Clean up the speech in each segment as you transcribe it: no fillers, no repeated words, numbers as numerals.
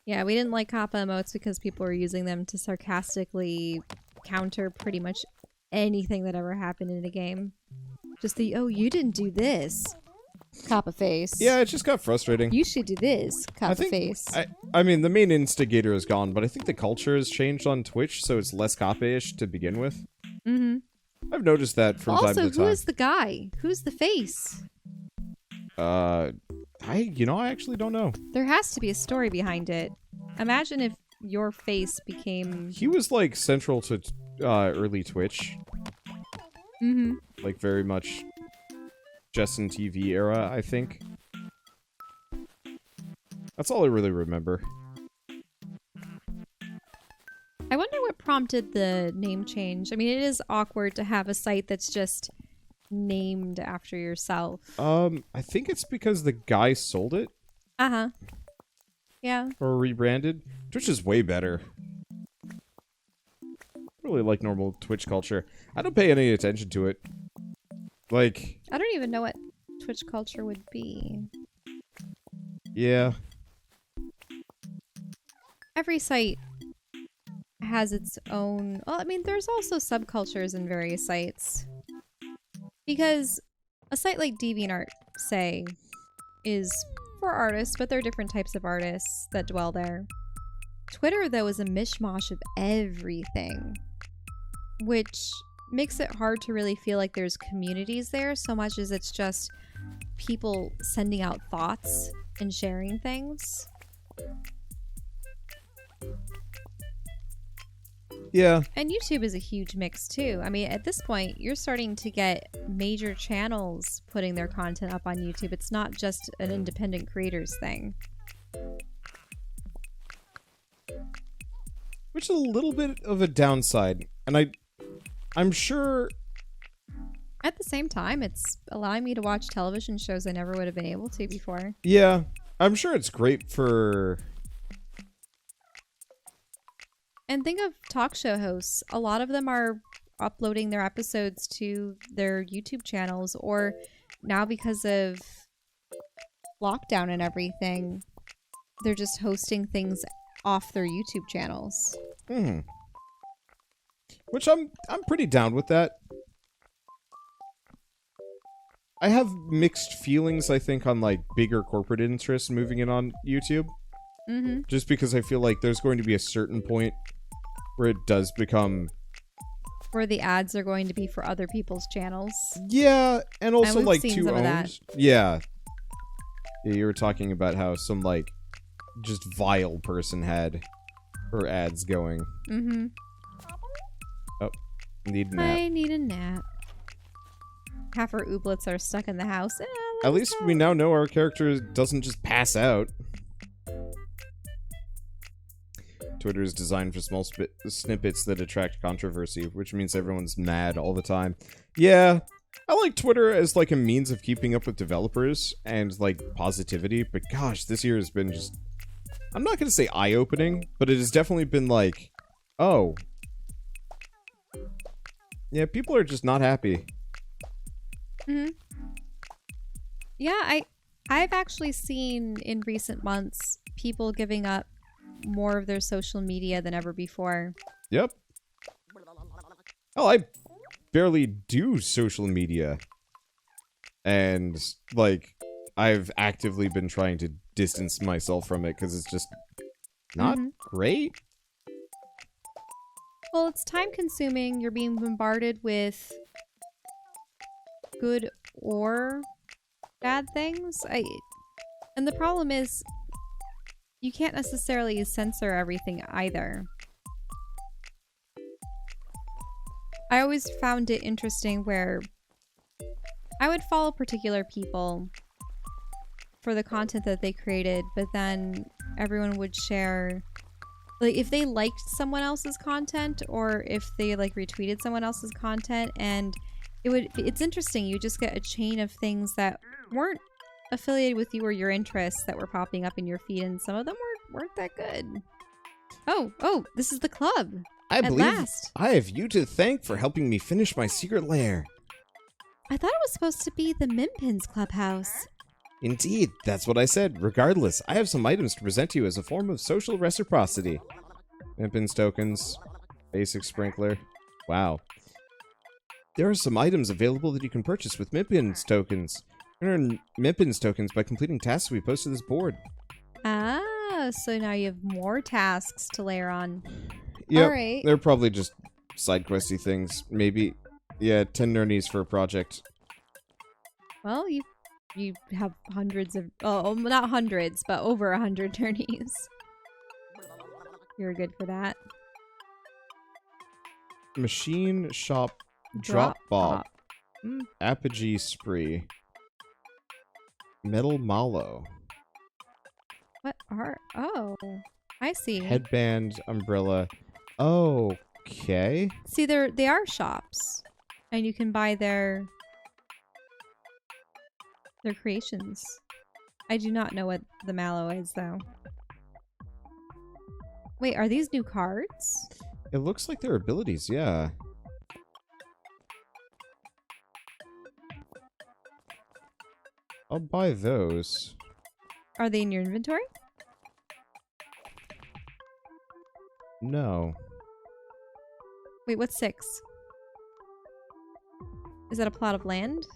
Yeah, we didn't like Kappa emotes because people were using them to sarcastically counter pretty much anything that ever happened in a game. Just the, oh, you didn't do this. Kappa face. Yeah, it just got frustrating. You should do this. Kappa face. I mean, the main instigator is gone, but I think the culture has changed on Twitch, so it's less Kappa-ish to begin with. Mm-hmm. I've noticed that from time to time. Also, who is the guy? Who's the face? I actually don't know. There has to be a story behind it. Imagine if your face became... He was, like, central to early Twitch. Mm-hmm. Like, very much Justin TV era, I think. That's all I really remember. I wonder what prompted the name change. I mean, it is awkward to have a site that's just named after yourself. I think it's because the guy sold it. Uh-huh. Yeah. Or rebranded. Twitch is way better. Really like normal Twitch culture. I don't pay any attention to it. Like... I don't even know what Twitch culture would be. Yeah. Every site has its own... Well, I mean, there's also subcultures in various sites. Because a site like DeviantArt, say, is for artists, but there are different types of artists that dwell there. Twitter, though, is a mishmash of everything, which makes it hard to really feel like there's communities there so much as it's just people sending out thoughts and sharing things. Yeah. And YouTube is a huge mix too. I mean, at this point, you're starting to get major channels putting their content up on YouTube. It's not just an independent creators thing. Which is a little bit of a downside. And I'm sure... At the same time, it's allowing me to watch television shows I never would have been able to before. Yeah. I'm sure it's great for... And think of talk show hosts. A lot of them are uploading their episodes to their YouTube channels, or now because of lockdown and everything, they're just hosting things off their YouTube channels. Which I'm pretty down with that. I have mixed feelings, I think, on like bigger corporate interests moving in on YouTube. Just because I feel like there's going to be a certain point where it does become... Where the ads are going to be for other people's channels. Yeah, and also we've like seen too some of owned. that. Yeah. Yeah, you were talking about how some like just vile person had her ads going. Oh, need a nap. I need a nap. Half her ooblets are stuck in the house. At least we now know our character doesn't just pass out. Twitter is designed for small snippets that attract controversy, which means everyone's mad all the time. Yeah, I like Twitter as like a means of keeping up with developers and like positivity, but gosh, this year has been just... I'm not going to say eye-opening, but it has definitely been like, oh. Yeah, people are just not happy. Yeah, I've actually seen in recent months people giving up more of their social media than ever before. Yep. Oh, I barely do social media. And, like, I've actively been trying to distance myself from it because it's just not great. Well, it's time consuming. You're being bombarded with good or bad things. And the problem is you can't necessarily censor everything either. I always found it interesting where I would follow particular people for the content that they created, but then everyone would share, like, if they liked someone else's content or if they like retweeted someone else's content, and it's interesting, you just get a chain of things that weren't affiliated with you or your interests that were popping up in your feed, and some of them weren't that good. Oh, this is the club. I At believe last. I have you to thank for helping me finish my secret lair. I thought it was supposed to be the Mimpins clubhouse. Indeed, that's what I said. Regardless, I have some items to present to you as a form of social reciprocity. Mimpins tokens. Basic sprinkler. Wow. There are some items available that you can purchase with Mimpins tokens. Earn Mimpins tokens by completing tasks we post to this board. Ah, so now you have more tasks to layer on. Yep, Alright. they're probably just side questy things. Maybe, yeah, 10 nernies for a project. Well, you have hundreds of... Oh, not hundreds, but over 100 journeys. You're good for that. Machine shop drop bob. Mm. Apogee spree. Metal mallow. What are... Oh, I see. Headband umbrella. Okay. See, they are shops. And you can buy their creations. I do not know what the mallow is, though. Wait, are these new cards? It looks like their abilities, yeah. I'll buy those. Are they in your inventory? No. Wait, what's 6? Is that a plot of land?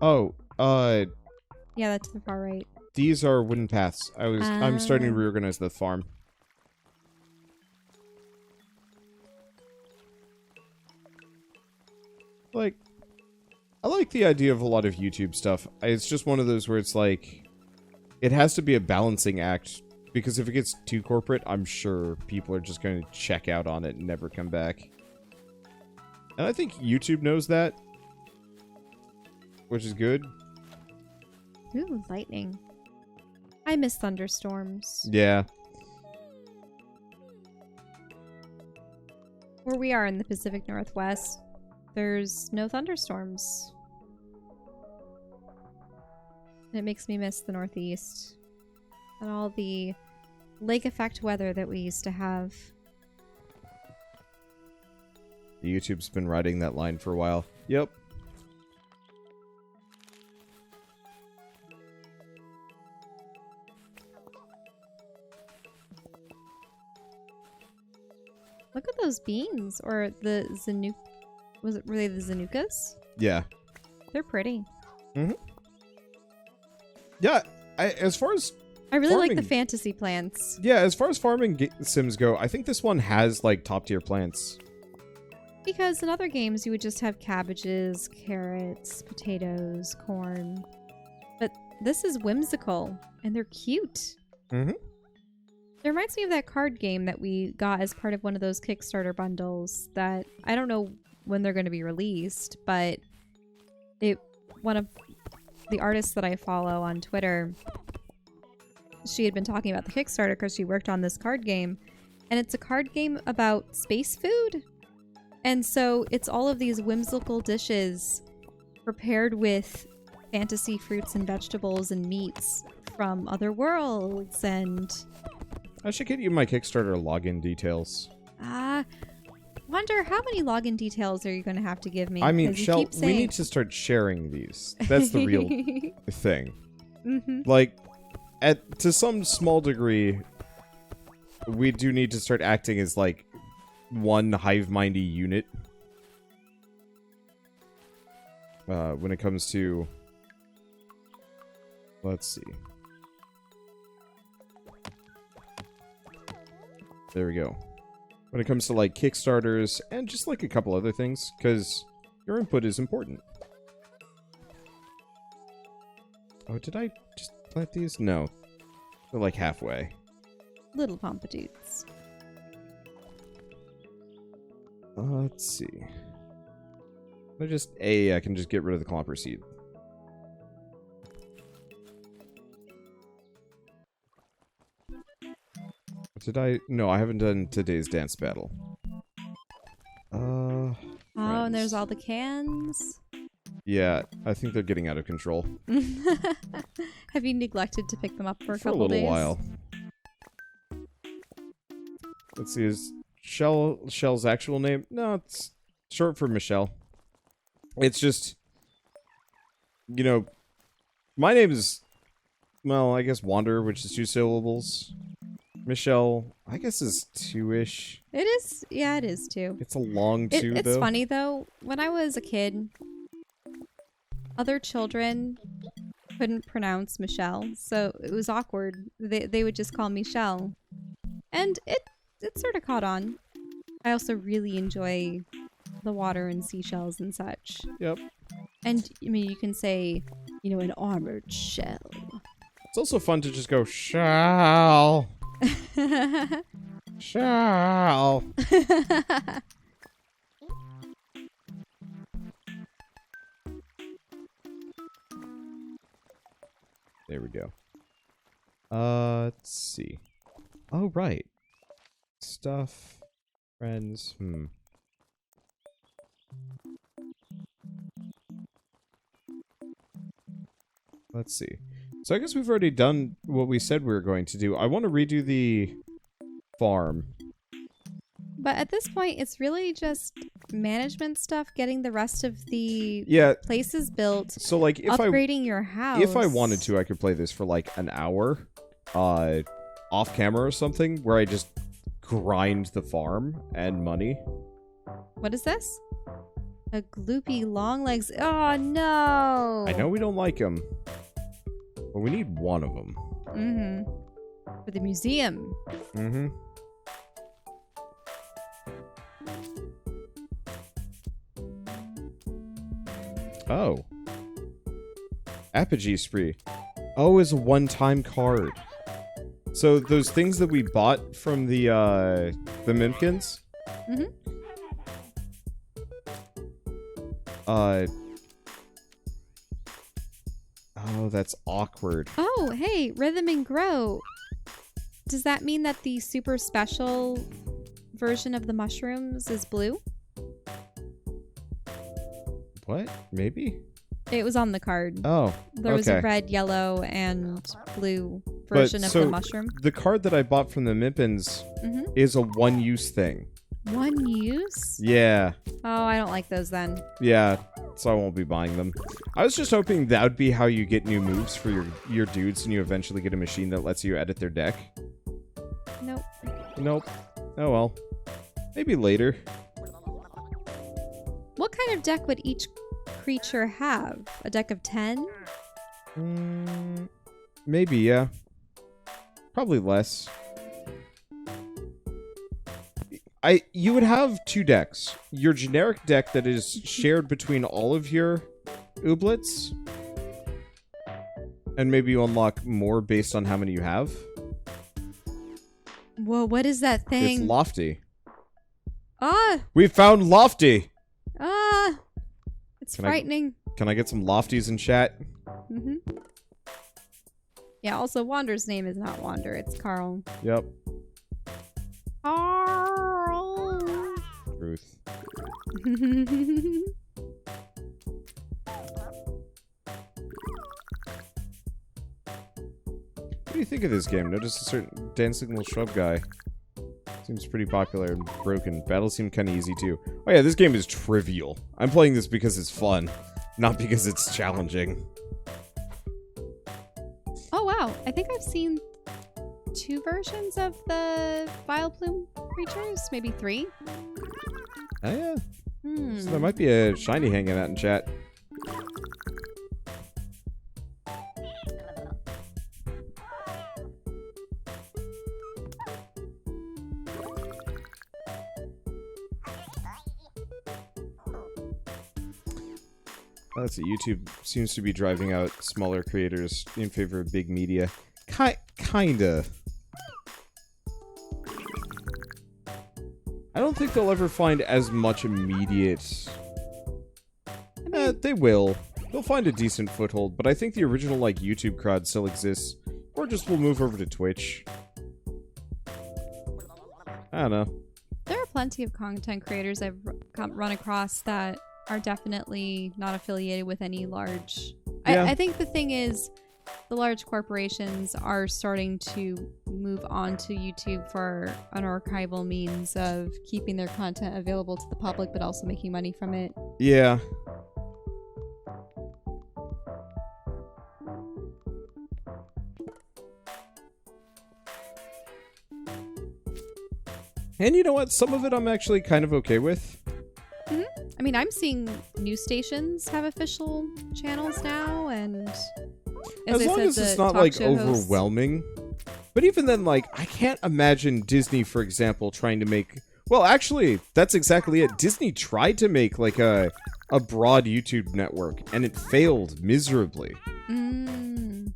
Oh, Yeah, that's to the far right. these are wooden paths. I'm starting to reorganize the farm. Like, I like the idea of a lot of YouTube stuff. It's just one of those where it's like, it has to be a balancing act, because if it gets too corporate, I'm sure people are just going to check out on it and never come back. And I think YouTube knows that, which is good. Ooh, lightning. I miss thunderstorms. Yeah. Where we are in the Pacific Northwest, there's no thunderstorms. And it makes me miss the Northeast. And all the lake effect weather that we used to have. YouTube's been riding that line for a while. Yep. Look at those beans. Or the Zanuk... Were they the Zanukas? Yeah. They're pretty. Mm-hmm. Yeah, as far as I really like farming, the fantasy plants. yeah, as far as farming sims go, I think this one has like top tier plants. Because in other games, you would just have cabbages, carrots, potatoes, corn. But this is whimsical, and they're cute. Mm-hmm. It reminds me of that card game that we got as part of one of those Kickstarter bundles that I don't know when they're going to be released, but one of the artists that I follow on Twitter, she had been talking about the Kickstarter because she worked on this card game, and it's a card game about space food. And so it's all of these whimsical dishes prepared with fantasy fruits and vegetables and meats from other worlds. And I should get you my Kickstarter login details. wonder how many login details are you going to have to give me? I mean, 'Cause you Shell, keep saying... we need to start sharing these. That's the real thing. Mm-hmm. Like, to some small degree, we do need to start acting as like one hive-mindy unit when it comes to, let's see, there we go, when it comes to like Kickstarters and just like a couple other things, because your input is important. Oh, did I just plant these? No, they're like halfway. Little pompadours. Let's see. I can just get rid of the clomper seed. Did I? No, I haven't done today's dance battle. Oh, and friends. there's all the cans. Yeah, I think they're getting out of control. Have you neglected to pick them up for a For a couple little days? while. Let's see, is Shell's actual name? No, it's short for Michelle. It's just, you know, My name is, well, I guess Wanderer, which is 2 syllables. Michelle, I guess is 2-ish. It is. Yeah, it is too. It's a long 2, It's though. funny though. When I was a kid, other children couldn't pronounce Michelle, so it was awkward. They would just call me Shell, and it sort of caught on. I also really enjoy the water and seashells and such. Yep. And I mean, you can say, you know, an armored shell. It's also fun to just go, Shall. Shall. There we go. Let's see. Oh, right. Stuff. Friends. Let's see. So I guess we've already done what we said we were going to do. I want to redo the farm. But at this point, it's really just management stuff, getting the rest of the places built. So like if upgrading your house. If I wanted to, I could play this for like an hour off camera or something where I just grind the farm and money. What is this? A gloopy long legs. Oh no. I know we don't like them, but we need one of them. Mm-hmm. For the museum. Mm-hmm. Oh. Apogee Spree. Oh, is a one-time card. So those things that we bought from the Mimkins? Mm-hmm. Oh, that's awkward. Oh, hey, Rhythm and Grow. Does that mean that the super special version of the mushrooms is blue? What? Maybe? It was on the card. Oh, There was a red, yellow, and blue version of so the mushroom. The card that I bought from the Mimpins is a one-use thing. One use? Yeah. Oh, I don't like those then. Yeah, so I won't be buying them. I was just hoping that would be how you get new moves for your dudes and you eventually get a machine that lets you edit their deck. Nope. Nope. Oh well. Maybe later. What kind of deck would each creature have? A deck of 10? Maybe, yeah. Probably less. You would have 2 decks. Your generic deck that is shared between all of your ooblets. And maybe you unlock more based on how many you have. Whoa, what is that thing? It's Lofty. Ah! We found Lofty! Ah! It's frightening. Can I get some Lofties in chat? Mm-hmm. Yeah, also, Wander's name is not Wander, it's Carl. Yep. Carl! Truth. What do you think of this game? Notice a certain dancing little shrub guy. Seems pretty popular and broken. Battles seem kind of easy too. Oh yeah, this game is trivial. I'm playing this because it's fun, not because it's challenging. Oh wow, I think I've seen 2 versions of the Vile Plume creatures, maybe 3. Oh yeah. So there might be a shiny hanging out in chat. Let's see, YouTube seems to be driving out smaller creators in favor of big media. Kinda. I don't think they'll ever find as much immediate... they will. They'll find a decent foothold, but I think the original, like, YouTube crowd still exists. Or just will move over to Twitch. I don't know. There are plenty of content creators I've run across that are definitely not affiliated with any large... Yeah. I think the thing is, the large corporations are starting to move on to YouTube for an archival means of keeping their content available to the public, but also making money from it. Yeah. And you know what? Some of it I'm actually kind of okay with. I mean, I'm seeing news stations have official channels now, and As long as it's not, like, overwhelming. But even then, like, I can't imagine Disney, for example, trying to make... Well, actually, that's exactly it. Disney tried to make, like, a broad YouTube network, and it failed miserably.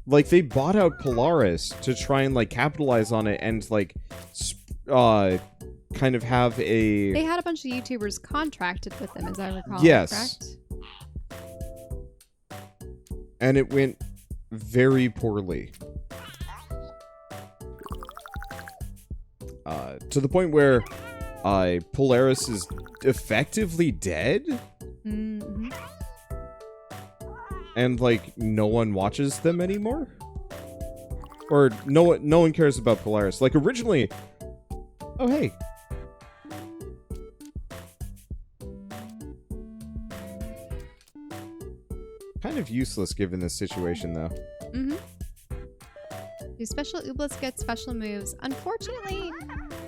Like, they bought out Polaris to try and, like, capitalize on it and, like, kind of have a... They had a bunch of YouTubers contracted with them, as I recall. Yes. Correct? And it went very poorly. To the point where Polaris is effectively dead. Mm-hmm. And, like, no one watches them anymore? Or no one cares about Polaris. Like, originally... Oh, hey. Kind of useless given this situation, though. Mm-hmm. Do special ooblets get special moves? Unfortunately,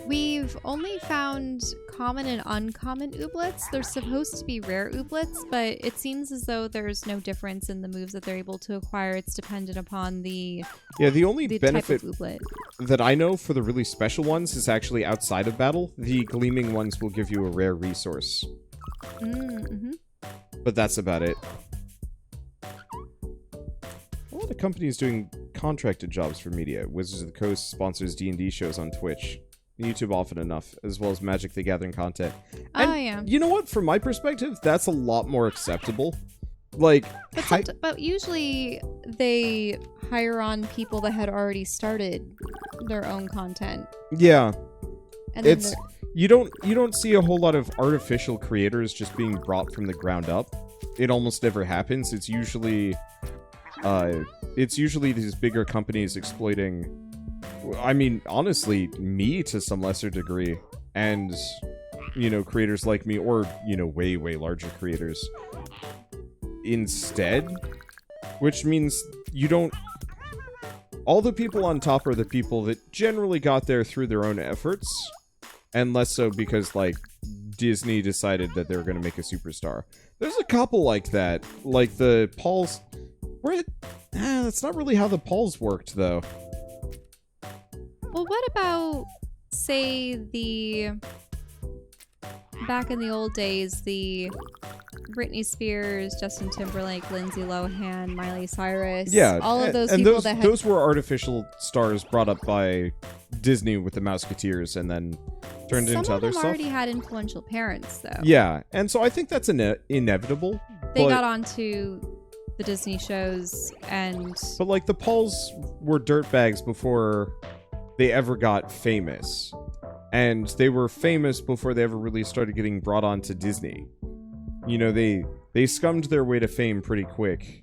we've only found common and uncommon ooblets. They're supposed to be rare ooblets, but it seems as though there's no difference in the moves that they're able to acquire. It's dependent upon the only benefit type of ooblet that I know for the really special ones is actually outside of battle. The gleaming ones will give you a rare resource. Mm-hmm. But that's about it. A lot of companies doing contracted jobs for media. Wizards of the Coast sponsors D&D shows on Twitch. YouTube often enough, as well as Magic the Gathering content. And yeah. You know what? From my perspective, that's a lot more acceptable. Like, but usually they hire on people that had already started their own content. Yeah. And then It's you don't see a whole lot of artificial creators just being brought from the ground up. It almost never happens. It's usually these bigger companies exploiting, I mean, honestly, me to some lesser degree, and, you know, creators like me, or, you know, way, way larger creators instead, which means you don't... All the people on top are the people that generally got there through their own efforts, and less so because, like, Disney decided that they were going to make a superstar. There's a couple like that, like the Pauls... that's not really how the Pauls worked, though. Well, what about, say, back in the old days, the Britney Spears, Justin Timberlake, Lindsay Lohan, Miley Cyrus, all of those people that had... those were artificial stars brought up by Disney with the Mouseketeers and then turned into other stuff. Some of them already had influential parents, though. Yeah, and so I think that's inevitable. They got onto the Disney shows, but like, the Pauls were dirtbags before they ever got famous. And they were famous before they ever really started getting brought on to Disney. You know, they scummed their way to fame pretty quick.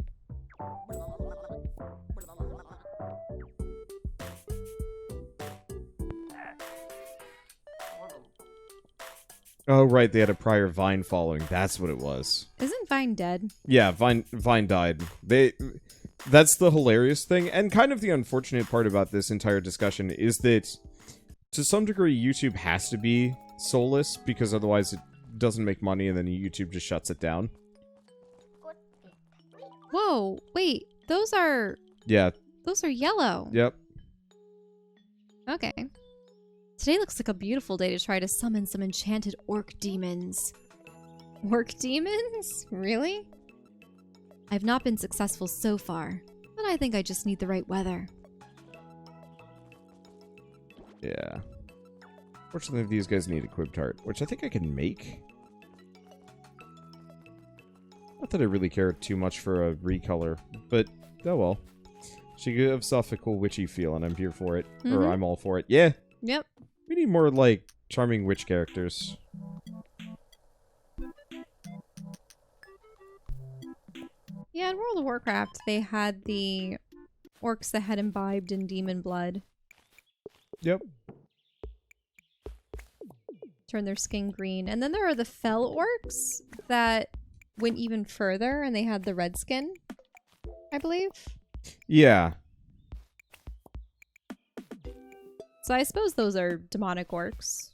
Oh, right, they had a prior Vine following. That's what it was. Isn't Vine dead? Yeah, Vine died. That's the hilarious thing, and kind of the unfortunate part about this entire discussion is that, to some degree, YouTube has to be soulless, because otherwise it doesn't make money, and then YouTube just shuts it down. Whoa, wait, those are... Yeah. Those are yellow. Yep. Okay. Today looks like a beautiful day to try to summon some enchanted orc demons. Orc demons? Really? I've not been successful so far, but I think I just need the right weather. Yeah. Fortunately, these guys need a quib tart, which I think I can make. Not that I really care too much for a recolor, but oh well. She gives off a cool witchy feel, and I'm here for it. Mm-hmm. Or I'm all for it. Yeah. Yep. We need more, like, charming witch characters. Yeah, in World of Warcraft, they had the orcs that had imbibed in demon blood. Yep. Turn their skin green. And then there are the fell orcs that went even further, and they had the red skin, I believe. Yeah. So I suppose those are demonic orcs.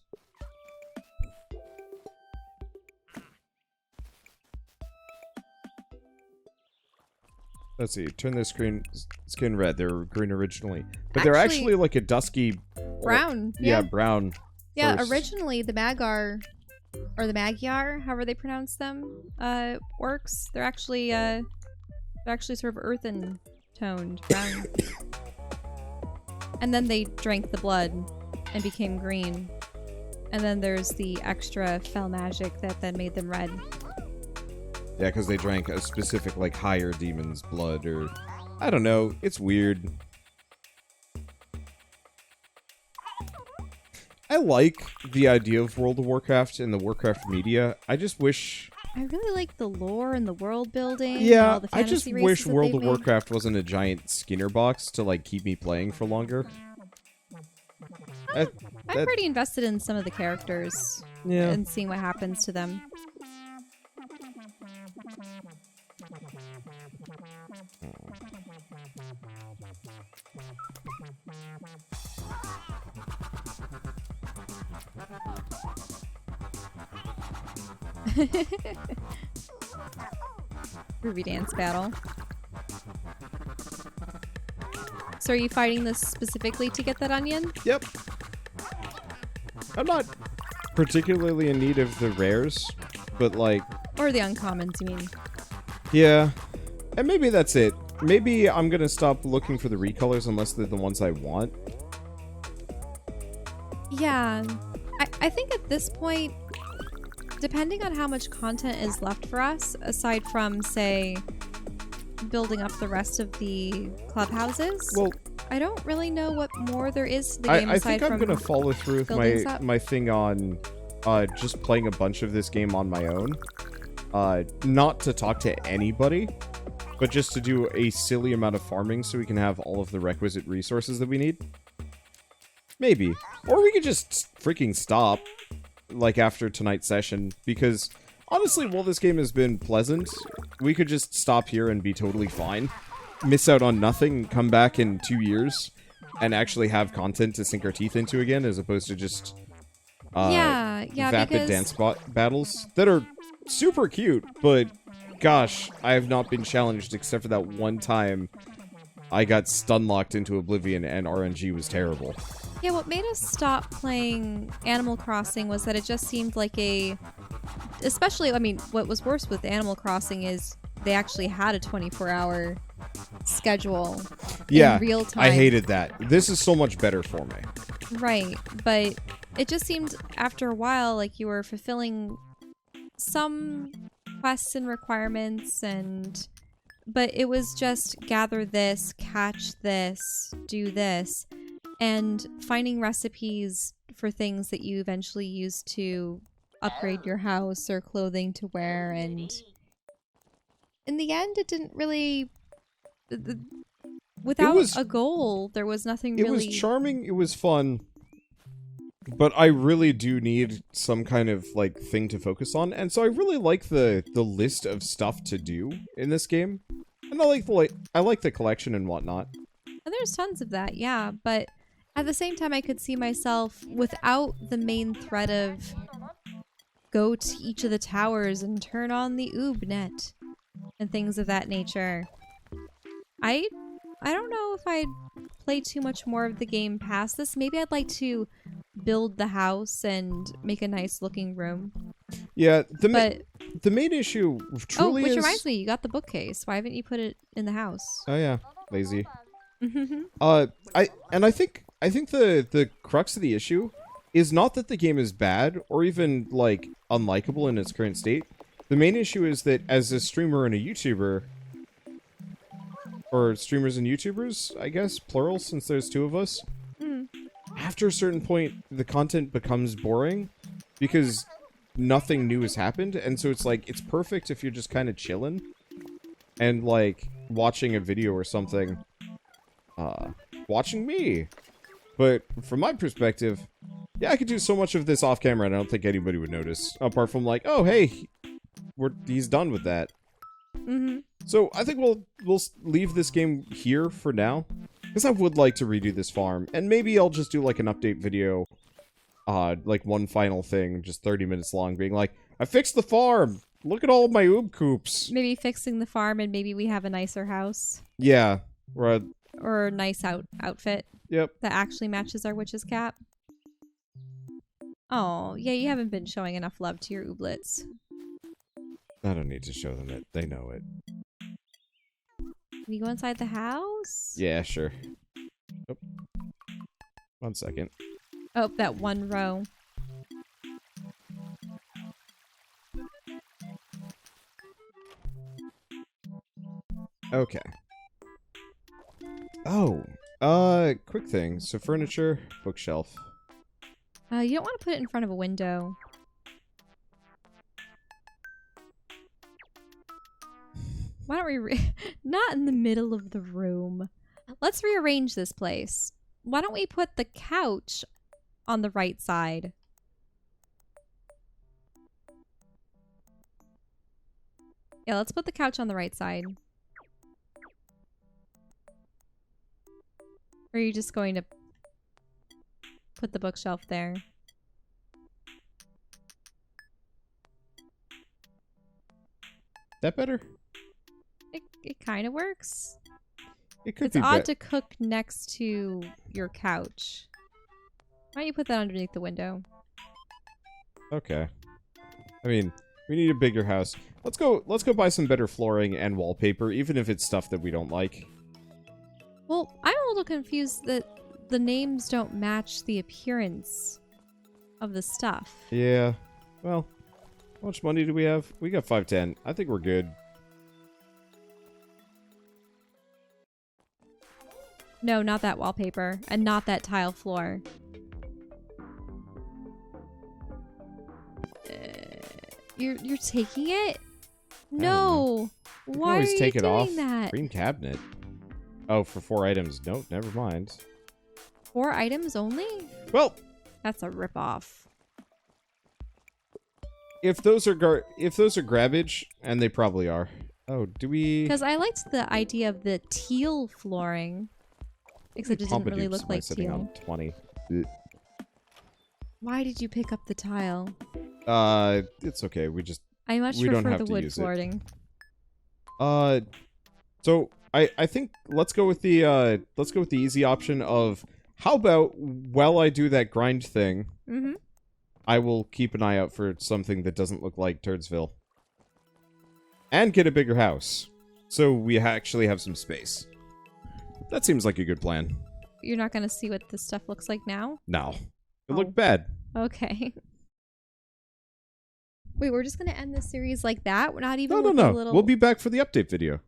Let's see. Turn their skin red. They were green originally, but they're actually like a dusky brown. Yeah, brown. Yeah, first. originally the Magyar, or the Magyar, however they pronounce them, orcs. They're actually sort of earthen toned, brown. And then they drank the blood and became green. And then there's the extra fell magic that then made them red. Yeah, because they drank a specific, like, higher demon's blood, or... I don't know. It's weird. I like the idea of World of Warcraft and the Warcraft media. I just wish... I really like the lore and the world building. Yeah, and all the I just fantasy wish races World that of they Warcraft wasn't a giant Skinner box to, like, keep me playing for longer. I'm pretty invested in some of the characters. Yeah. And seeing what happens to them. Ruby dance battle. So are you fighting this specifically to get that onion? Yep. I'm not particularly in need of the rares, but like... Or the uncommons, you mean? Yeah. And maybe that's it. Maybe I'm gonna stop looking for the recolors unless they're the ones I want. Yeah. I think at this point, depending on how much content is left for us, aside from, say, building up the rest of the clubhouses, Well, I don't really know what more there is to the game I aside think I'm from gonna follow through with building my thing on just playing a bunch of this game on my own. Not to talk to anybody, but just to do a silly amount of farming so we can have all of the requisite resources that we need. Maybe. Or we could just freaking stop, like, after tonight's session, because, honestly, while this game has been pleasant, we could just stop here and be totally fine. Miss out on nothing, come back in 2 years, and actually have content to sink our teeth into again, as opposed to just, vapid dance battles that are super cute, but, gosh, I have not been challenged except for that one time I got stun-locked into Oblivion and RNG was terrible. Yeah, what made us stop playing Animal Crossing was that it just seemed like especially, I mean, what was worse with Animal Crossing is they actually had a 24-hour schedule in real time. I hated that. This is so much better for me. Right, but it just seemed after a while like you were fulfilling some quests and requirements, but it was just gather this, catch this, do this. And finding recipes for things that you eventually use to upgrade your house or clothing to wear. And in the end, it didn't really... Without a goal, there was nothing really... It was charming, it was fun. But I really do need some kind of, like, thing to focus on. And so I really like the list of stuff to do in this game. And I like the collection and whatnot. And there's tons of that, yeah. But... at the same time, I could see myself without the main thread of go to each of the towers and turn on the ooblet and things of that nature. I don't know if I'd play too much more of the game past this. Maybe I'd like to build the house and make a nice looking room. Yeah, the main issue truly which reminds me, you got the bookcase. Why haven't you put it in the house? Oh yeah, lazy. I think the crux of the issue is not that the game is bad or even like unlikable in its current state. The main issue is that as a streamer and a YouTuber, or streamers and YouTubers, I guess, plural since there's two of us, after a certain point the content becomes boring because nothing new has happened, and so it's like it's perfect if you're just kind of chilling and like watching a video or something. Watching me. But from my perspective, yeah, I could do so much of this off camera and I don't think anybody would notice. Apart from like, oh, hey, he's done with that. So I think we'll leave this game here for now. Because I would like to redo this farm. And maybe I'll just do like an update video. Like one final thing, just 30 minutes long, being like, I fixed the farm! Look at all of my oob coops. Maybe fixing the farm and maybe we have a nicer house. Yeah. Right. Or a nice outfit Yep. that actually matches our witch's cap. Oh, yeah, you haven't been showing enough love to your ooblets. I don't need to show them it. They know it. Can we go inside the house? Yeah, sure. Oh. 1 second. Oh, that one row. Okay. Oh. Quick thing. So furniture, bookshelf. You don't want to put it in front of a window. Why don't we not in the middle of the room. Let's rearrange this place. Why don't we put the couch on the right side? Yeah, let's put the couch on the right side. Or are you just going to put the bookshelf there? That better? It kind of works. It could It's be odd to cook next to your couch. Why don't you put that underneath the window? Okay. I mean, we need a bigger house. Let's go buy some better flooring and wallpaper, even if it's stuff that we don't like. Well, I'm a little confused that the names don't match the appearance of the stuff. Yeah. Well, how much money do we have? We got 510. I think we're good. No, not that wallpaper. And not that tile floor. You're taking it? No. Why are you take it off. doing that? Green cabinet. Oh, for 4 items. No, never mind. 4 items only? Well, That's a ripoff. if those are grabbage, and they probably are. Oh, do we? Because I liked the idea of the teal flooring. Except it didn't really look like sitting teal. on 20. Why did you pick up the tile? It's okay. We I we don't prefer have the to wood use it. flooring. So I think let's go with the easy option of how about while I do that grind thing, Mm-hmm. I will keep an eye out for something that doesn't look like Turdsville. And get a bigger house. So we actually have some space. That seems like a good plan. You're not going to see what this stuff looks like now? No. It Oh. looked bad. Okay. Wait, we're just going to end this series like that? We're not even No. with a little... We'll be back for the update video.